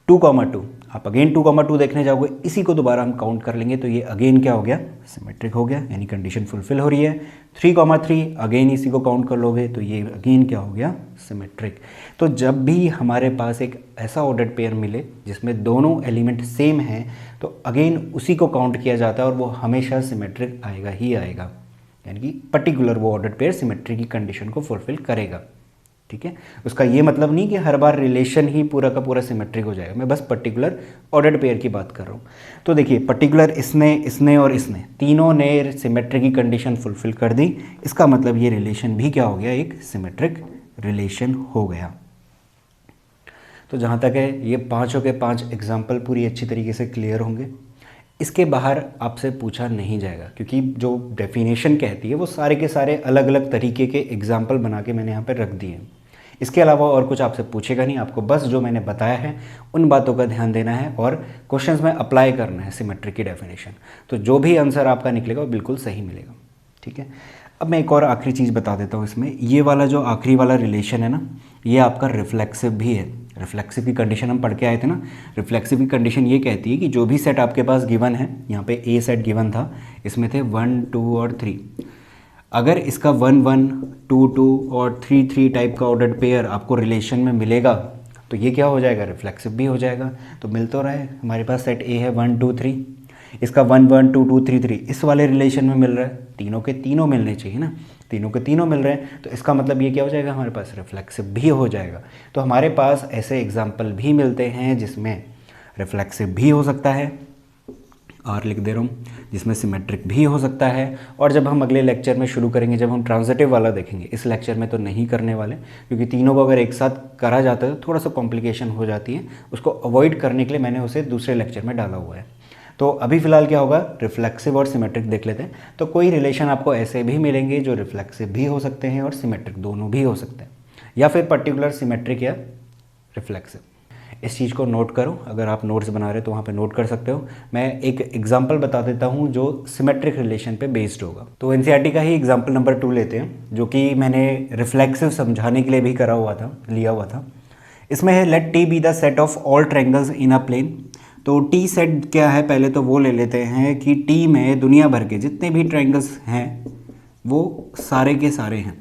2,2 आप अगेन 2,2 देखने जाओगे, इसी को दोबारा हम काउंट कर लेंगे, तो ये अगेन क्या हो गया, सिमेट्रिक हो गया, यानी कंडीशन फुलफिल हो रही है। 3,3 अगेन इसी को काउंट कर लोगे, तो ये अगेन क्या हो गया, सिमेट्रिक। तो जब भी हमारे पास एक ऐसा ऑर्डर पेयर मिले जिसमें दोनों एलिमेंट सेम हैं, तो अगेन उसी को काउंट किया जाता है, और वो हमेशा सिमेट्रिक आएगा ही आएगा, यानी कि पर्टिकुलर वो ऑर्डर पेयर सिमेट्रिक की कंडीशन को फुलफिल करेगा। ठीक है, उसका ये मतलब नहीं कि हर बार रिलेशन ही पूरा का पूरा सिमेट्रिक हो जाएगा, मैं बस पर्टिकुलर ऑर्डर पेयर की बात कर रहा हूँ। तो देखिए, पर्टिकुलर इसने और इसने तीनों ने सिमेट्रिक की कंडीशन फुलफिल कर दी, इसका मतलब ये रिलेशन भी क्या हो गया, एक सिमेट्रिक रिलेशन हो गया। तो जहाँ तक है ये पाँचों के पाँच एग्जाम्पल पूरी अच्छी तरीके से क्लियर होंगे, इसके बाहर आपसे पूछा नहीं जाएगा, क्योंकि जो डेफिनेशन कहती है वो सारे के सारे अलग अलग तरीके के एग्जाम्पल बना के मैंने यहाँ पर रख दिए हैं। इसके अलावा और कुछ आपसे पूछेगा नहीं, आपको बस जो मैंने बताया है उन बातों का ध्यान देना है और क्वेश्चंस में अप्लाई करना है सिमेट्रिक की डेफिनेशन, तो जो भी आंसर आपका निकलेगा वो बिल्कुल सही मिलेगा। ठीक है, अब मैं एक और आखिरी चीज़ बता देता हूँ इसमें, ये वाला जो आखिरी वाला रिलेशन है ना, ये आपका रिफ्लेक्सिव भी है। रिफ्लेक्सिव की कंडीशन हम पढ़ के आए थे ना, रिफ्लेक्सिव की कंडीशन ये कहती है कि जो भी सेट आपके पास गिवन है, यहाँ पे ए सेट गिवन था, इसमें थे 1 2 और 3, अगर इसका 1 1 2 2 और 3 3 टाइप का ऑर्डर्ड पेयर आपको रिलेशन में मिलेगा, तो ये क्या हो जाएगा, रिफ्लेक्सिव भी हो जाएगा। तो मिल तो रहा है, हमारे पास सेट ए है 1 2 3, इसका 1 1 2 2 3 3 इस वाले रिलेशन में मिल रहा है, तीनों के तीनों मिलने चाहिए ना, तीनों के तीनों मिल रहे हैं, तो इसका मतलब ये क्या हो जाएगा, हमारे पास रिफ्लेक्सिव भी हो जाएगा। तो हमारे पास ऐसे एग्जाम्पल भी मिलते हैं जिसमें रिफ्लेक्सिव भी हो सकता है आर लिख दे रहा हूँ, जिसमें सिमेट्रिक भी हो सकता है। और जब हम अगले लेक्चर में शुरू करेंगे, जब हम ट्रांजिटिव वाला देखेंगे, इस लेक्चर में तो नहीं करने वाले, क्योंकि तीनों को अगर एक साथ करा जाता है तो थोड़ा सा कॉम्प्लिकेशन हो जाती है। उसको अवॉइड करने के लिए मैंने उसे दूसरे लेक्चर में डाला हुआ है। तो अभी फ़िलहाल क्या होगा, रिफ्लेक्सिव और सिमेट्रिक देख लेते हैं। तो कोई रिलेशन आपको ऐसे भी मिलेंगे जो रिफ्लेक्सिव भी हो सकते हैं और सिमेट्रिक दोनों भी हो सकते हैं, या फिर पर्टिकुलर सिमेट्रिक या रिफ्लेक्सिव। इस चीज़ को नोट करो, अगर आप नोट्स बना रहे हो तो वहाँ पे नोट कर सकते हो। मैं एक एग्जांपल बता देता हूँ जो सिमेट्रिक रिलेशन पे बेस्ड होगा। तो एनसीईआरटी का ही एग्जांपल नंबर 2 लेते हैं, जो कि मैंने रिफ्लेक्सिव समझाने के लिए भी लिया हुआ था। इसमें है let T be the set of all triangles in a plane. तो टी सेट क्या है, पहले तो वो ले लेते हैं कि टी में दुनिया भर के जितने भी ट्रायंगल्स हैं वो सारे के सारे हैं।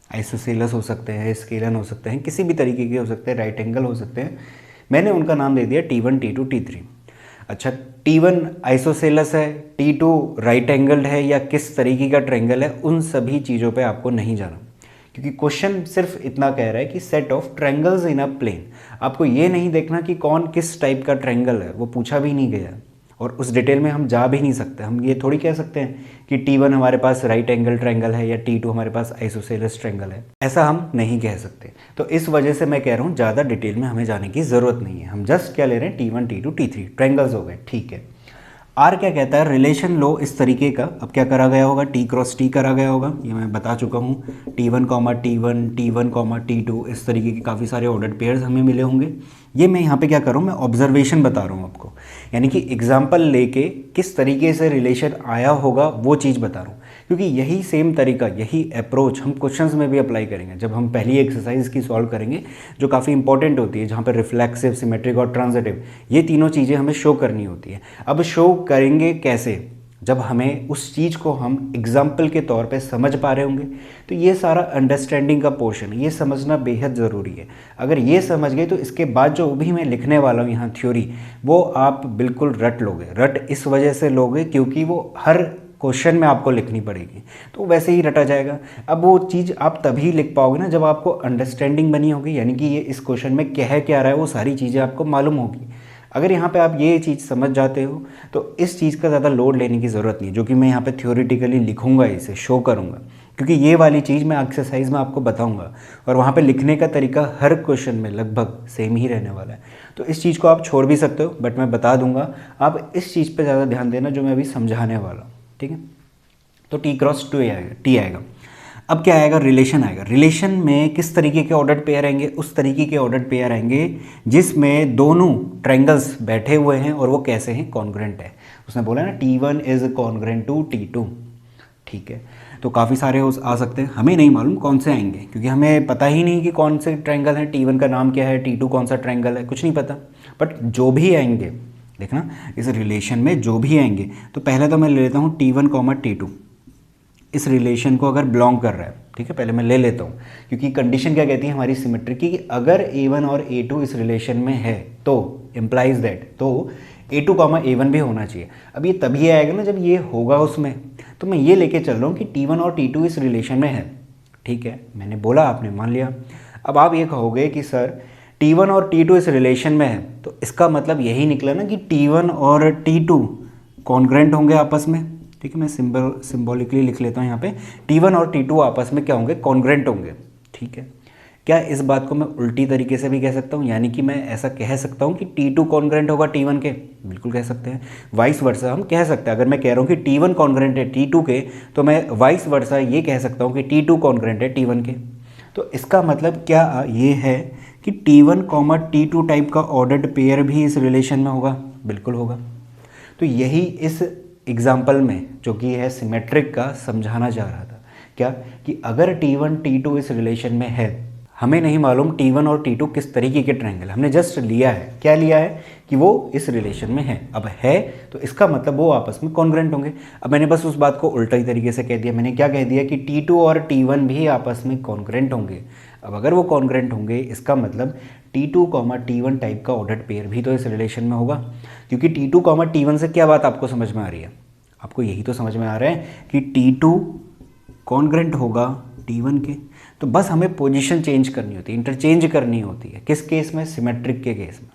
आइसोसेलेस हो सकते हैं, स्केलन हो सकते हैं, किसी भी तरीके के हो सकते हैं, राइट एंगल हो सकते हैं। मैंने उनका नाम दे दिया T1, T2, T3। अच्छा, T1 आइसोसेलस है, T2 राइट एंगल्ड है या किस तरीके का ट्रायंगल है, उन सभी चीज़ों पे आपको नहीं जाना, क्योंकि क्वेश्चन सिर्फ इतना कह रहा है कि set of triangles in a plane. आपको ये नहीं देखना कि कौन किस टाइप का ट्रायंगल है, वो पूछा भी नहीं गया और उस डिटेल में हम जा भी नहीं सकते। हम ये थोड़ी कह सकते हैं कि T1 हमारे पास राइट एंगल ट्रायंगल है या T2 हमारे पास आइसोसेलेस ट्रायंगल है, ऐसा हम नहीं कह सकते। तो इस वजह से मैं कह रहा हूँ ज़्यादा डिटेल में हमें जाने की ज़रूरत नहीं है। हम जस्ट क्या ले रहे हैं, T1, T2, T3 ट्रायंगल्स हो गए, ठीक है। आर क्या कहता है, रिलेशन लो इस तरीके का। अब क्या करा गया होगा, टी क्रॉस टी करा गया होगा, ये मैं बता चुका हूँ। T1, T1, T1, T2, इस तरीके के काफ़ी सारे ऑर्डर्ड पेयर्स हमें मिले होंगे। ये मैं यहाँ पे क्या कर रहा हूँ, मैं ऑब्जर्वेशन बता रहा हूँ आपको, यानी कि एग्जाम्पल लेके किस तरीके से रिलेशन आया होगा वो चीज़ बता रहा हूँ। क्योंकि यही सेम तरीका, यही अप्रोच हम क्वेश्चंस में भी अप्लाई करेंगे जब हम पहली एक्सरसाइज की सॉल्व करेंगे, जो काफ़ी इंपॉर्टेंट होती है, जहाँ पर रिफ्लेक्सिव, सिमेट्रिक और ट्रांजिटिव ये तीनों चीज़ें हमें शो करनी होती है। अब शो करेंगे कैसे, जब हमें उस चीज़ को हम एग्जाम्पल के तौर पे समझ पा रहे होंगे। तो ये सारा अंडरस्टैंडिंग का पोर्शन, ये समझना बेहद ज़रूरी है। अगर ये समझ गए तो इसके बाद जो भी मैं लिखने वाला हूँ यहाँ थ्योरी, वो आप बिल्कुल रट लोगे। रट इस वजह से लोगे क्योंकि वो हर क्वेश्चन में आपको लिखनी पड़ेगी, तो वैसे ही रटा जाएगा। अब वो चीज़ आप तभी लिख पाओगे ना जब आपको अंडरस्टैंडिंग बनी होगी, यानी कि ये इस क्वेश्चन में कह क्या रहा है वो सारी चीज़ें आपको मालूम होगी। अगर यहाँ पे आप ये चीज़ समझ जाते हो तो इस चीज़ का ज़्यादा लोड लेने की ज़रूरत नहीं है, जो कि मैं यहाँ पे थ्योरेटिकली लिखूँगा, इसे शो करूँगा, क्योंकि ये वाली चीज़ मैं एक्सरसाइज में आपको बताऊँगा और वहाँ पे लिखने का तरीका हर क्वेश्चन में लगभग सेम ही रहने वाला है। तो इस चीज़ को आप छोड़ भी सकते हो, बट मैं बता दूँगा, आप इस चीज़ पर ज़्यादा ध्यान देना जो मैं अभी समझाने वाला हूँ, ठीक है। तो टी क्रॉस टी आएगा। अब क्या आएगा, रिलेशन आएगा। रिलेशन में किस तरीके के ऑर्डर्ड पेयर आएंगे, उस तरीके के ऑर्डर्ड पेयर आएंगे जिसमें दोनों ट्रायंगल्स बैठे हुए हैं और वो कैसे हैं, कॉन्ग्रेंट है। उसने बोला ना T1 is congruent to T2, ठीक है। तो काफ़ी सारे आ सकते हैं, हमें नहीं मालूम कौन से आएंगे, क्योंकि हमें पता ही नहीं कि कौन से ट्रायंगल है, T1 का नाम क्या है, T2 कौन सा ट्रायंगल है, कुछ नहीं पता। बट जो भी आएंगे, देखना इस रिलेशन में जो भी आएंगे, तो पहले तो मैं ले लेता हूँ T1, T2 इस रिलेशन को अगर बिलोंग कर रहा है, ठीक है, पहले मैं ले लेता हूँ, क्योंकि कंडीशन क्या कहती है हमारी सिमेट्री की, कि अगर A1 और A2 इस रिलेशन में है तो इम्प्लाइज दैट, तो A2, A1 भी होना चाहिए। अब ये तभी आएगा ना जब ये होगा उसमें। तो मैं ये लेके चल रहा हूँ कि T1 और T2 इस रिलेशन में है, ठीक है, मैंने बोला, आपने मान लिया। अब आप ये कहोगे कि सर T1 और T2 इस रिलेशन में है, तो इसका मतलब यही निकला ना कि T1 और T2 कॉन्ग्रेंट होंगे आपस में, ठीक है। मैं सिंबॉलिकली लिख लेता हूँ यहाँ पे, T1 और T2 आपस में क्या होंगे, कॉन्ग्रेंट होंगे, ठीक है। क्या इस बात को मैं उल्टी तरीके से भी कह सकता हूँ, यानी कि मैं ऐसा कह सकता हूँ कि T2 कॉन्ग्रेंट होगा T1 के, बिल्कुल कह सकते हैं। वाइस वर्सा हम कह सकते हैं, अगर मैं कह रहा हूँ कि T1 कॉन्ग्रेंट है T2 के, तो मैं वाइस वर्सा ये कह सकता हूँ कि T2 कॉन्ग्रेंट है T1 के। तो इसका मतलब क्या ये है कि T1, T2 टाइप का ऑर्डर्ड पेयर भी इस रिलेशन में होगा, बिल्कुल होगा। तो यही इस एग्जाम्पल में, जो कि है सिमेट्रिक का, समझाना चाह रहा था। क्या कि अगर T1, T2 इस रिलेशन में है, हमें नहीं मालूम T1 और T2 किस तरीके के ट्रायंगल, हमने जस्ट लिया है, क्या लिया है कि वो इस रिलेशन में है। अब है तो इसका मतलब वो आपस में कॉन्ग्रेंट होंगे। अब मैंने बस उस बात को उल्टा ही तरीके से कह दिया, मैंने क्या कह दिया कि T2 और T1 भी आपस में कॉन्ग्रेंट होंगे। अब अगर वो कॉन्ग्रेंट होंगे, इसका मतलब T2, T1 टाइप का ऑर्डर्ड पेयर भी तो इस रिलेशन में होगा। क्योंकि T2, T1 से क्या बात आपको समझ में आ रही है, आपको यही तो समझ में आ रहा है कि T2 कॉन्ग्रेंट होगा T1 के। तो बस हमें पोजीशन चेंज करनी होती है, इंटरचेंज करनी होती है, किस केस में, सिमेट्रिक के केस में।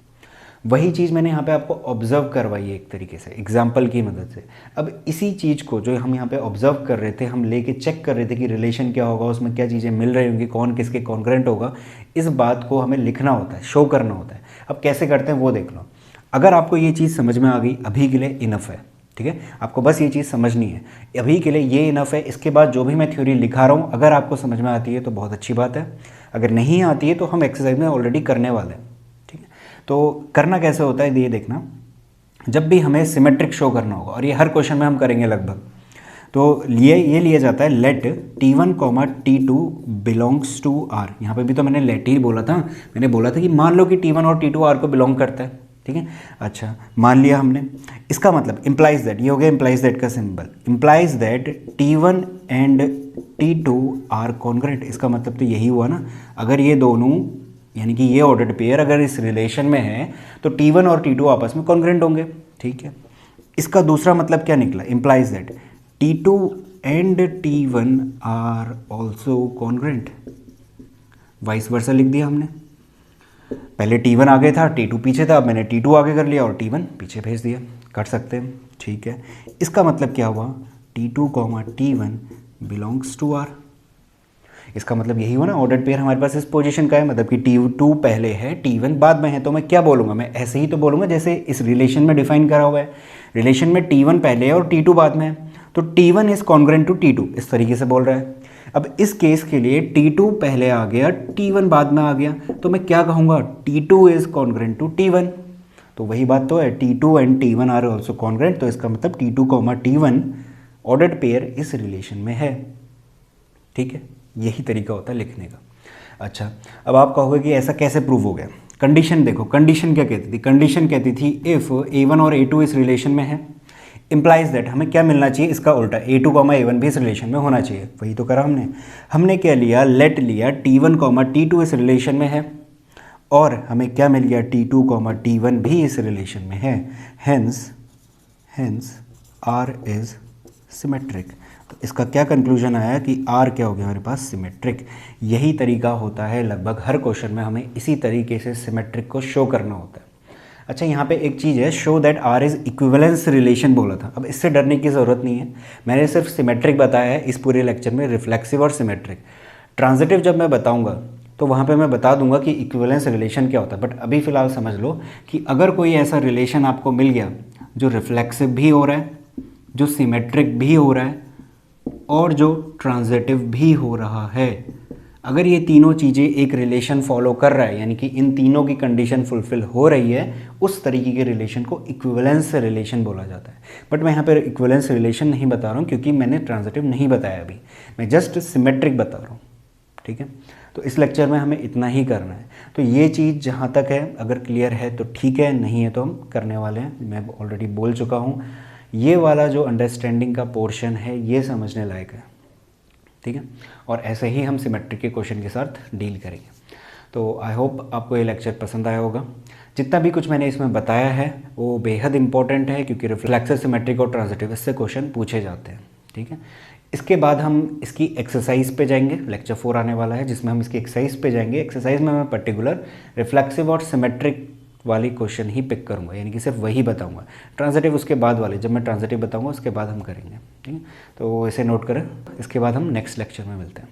वही चीज़ मैंने यहाँ पे आपको ऑब्जर्व करवाई है एक तरीके से एग्जाम्पल की मदद से। अब इसी चीज़ को जो हम यहाँ पे ऑब्जर्व कर रहे थे, हम लेके चेक कर रहे थे कि रिलेशन क्या होगा, उसमें क्या चीज़ें मिल रही होंगी, कौन किसके कॉन्ग्रुएंट होगा, इस बात को हमें लिखना होता है, शो करना होता है। अब कैसे करते हैं वो देख लो। अगर आपको ये चीज़ समझ में आ गई अभी के लिए इनफ है, ठीक है, आपको बस ये चीज़ समझनी है, अभी के लिए ये इनफ है। इसके बाद जो भी मैं थ्योरी लिखा रहा हूँ अगर आपको समझ में आती है तो बहुत अच्छी बात है, अगर नहीं आती है तो हम एक्सरसाइज में ऑलरेडी करने वाले हैं, ठीक है। तो करना कैसे होता है ये देखना, जब भी हमें सिमेट्रिक शो करना होगा, और ये हर क्वेश्चन में हम करेंगे लगभग, तो ये लिया जाता है late T1, T2 belongs to R। यहाँ पे भी तो मैंने लेट ही बोला था, मैंने बोला था कि मान लो कि T1 और T2 R को बिलोंग करता है, ठीक है। अच्छा, मान लिया हमने, इसका मतलब इम्प्लाइज दैट, ये हो गया इम्प्लाइज दैट का symbol, implies that T1 and T2 are congruent. इसका मतलब तो यही हुआ ना, अगर ये दोनों यानी कि ये ऑर्डर्ड पेयर अगर इस रिलेशन में है तो T1 और T2 आपस में कॉन्ग्रुएंट होंगे, ठीक है। इसका दूसरा मतलब क्या निकला, implies that T2 and T1 are also congruent, vice versa लिख दिया हमने। पहले T1 आगे था, T2 पीछे था, अब मैंने T2 आगे कर लिया और T1 पीछे भेज दिया, कर सकते हैं, ठीक है। इसका मतलब क्या हुआ, T2, T1 belongs to R। इसका मतलब यही हुआ ना, ऑर्डर्ड पेयर हमारे पास इस पोजीशन का है, मतलब कि T2 पहले है, T1 बाद में है। तो मैं क्या बोलूँगा, मैं ऐसे ही तो बोलूँगा जैसे इस रिलेशन में डिफाइन करा हुआ है, रिलेशन में T1 पहले है और T2 बाद में है, तो T1 is congruent to T2, इस तरीके से बोल रहा है। अब इस केस के लिए T2 पहले आ गया, T1 बाद में आ गया, तो मैं क्या कहूँगा, T2 is congruent to T1। तो वही बात तो है, T2 and T1 are also congruent, तो इसका मतलब T2, T1 ऑर्डर्ड पेयर इस रिलेशन में है, ठीक है। यही तरीका होता है लिखने का। अच्छा, अब आप कहोगे कि ऐसा कैसे प्रूव हो गया, कंडीशन देखो, कंडीशन क्या कहती थी, कंडीशन कहती थी इफ़ A1 और A2 इस रिलेशन में है, इम्प्लाइज दैट हमें क्या मिलना चाहिए, इसका उल्टा A2, A1 भी इस रिलेशन में होना चाहिए। वही तो करा हमने क्या लिया, लेट लिया T1, T2 इस रिलेशन में है, और हमें क्या मिल गया, T2, T1 भी इस रिलेशन में है, हेंस R इज सिमेट्रिक। तो इसका क्या कंक्लूजन आया कि R क्या हो गया हमारे पास, सिमेट्रिक। यही तरीका होता है लगभग हर क्वेश्चन में, हमें इसी तरीके से सिमेट्रिक को शो करना होता है। अच्छा, यहाँ पे एक चीज़ है, show that R is equivalence relation बोला था। अब इससे डरने की ज़रूरत नहीं है, मैंने सिर्फ सिमेट्रिक बताया है इस पूरे लेक्चर में, रिफ्लेक्सिव और सिमेट्रिक। ट्रांजिटिव जब मैं बताऊँगा तो वहाँ पे मैं बता दूंगा कि इक्विवेलेंस रिलेशन क्या होता है, बट अभी फ़िलहाल समझ लो कि अगर कोई ऐसा रिलेशन आपको मिल गया जो रिफ्लेक्सिव भी हो रहा है, जो सिमेट्रिक भी हो रहा है और जो ट्रांजिटिव भी हो रहा है, अगर ये तीनों चीज़ें एक रिलेशन फॉलो कर रहा है, यानी कि इन तीनों की कंडीशन फुलफिल हो रही है, उस तरीके के रिलेशन को इक्विवेलेंस रिलेशन बोला जाता है। बट मैं यहाँ पर इक्विवेलेंस रिलेशन नहीं बता रहा हूँ क्योंकि मैंने ट्रांजिटिव नहीं बताया अभी, मैं जस्ट सिमेट्रिक बता रहा हूँ, ठीक है। तो इस लेक्चर में हमें इतना ही करना है। तो ये चीज़ जहाँ तक है अगर क्लियर है तो ठीक है, नहीं है तो हम करने वाले हैं। मैं ऑलरेडी बोल चुका हूँ, ये वाला जो अंडरस्टैंडिंग का पोर्शन है ये समझने लायक है, ठीक है। और ऐसे ही हम सिमेट्रिक के क्वेश्चन के साथ डील करेंगे। तो आई होप आपको ये लेक्चर पसंद आया होगा। जितना भी कुछ मैंने इसमें बताया है वो बेहद इंपॉर्टेंट है क्योंकि रिफ्लेक्सिव, सिमेट्रिक और ट्रांजिटिव इससे क्वेश्चन पूछे जाते हैं, ठीक है। इसके बाद हम इसकी एक्सरसाइज पे जाएंगे, लेक्चर 4 आने वाला है जिसमें हम इसकी एक्सरसाइज पे जाएंगे। एक्सरसाइज में मैं पर्टिकुलर रिफ्लेक्सिव और सिमेट्रिक वाली क्वेश्चन ही पिक करूंगा, यानी कि सिर्फ वही बताऊंगा। ट्रांजिटिव उसके बाद वाले, जब मैं ट्रांजिटिव बताऊंगा उसके बाद हम करेंगे, ठीक है। तो इसे नोट करें, इसके बाद हम नेक्स्ट लेक्चर में मिलते हैं।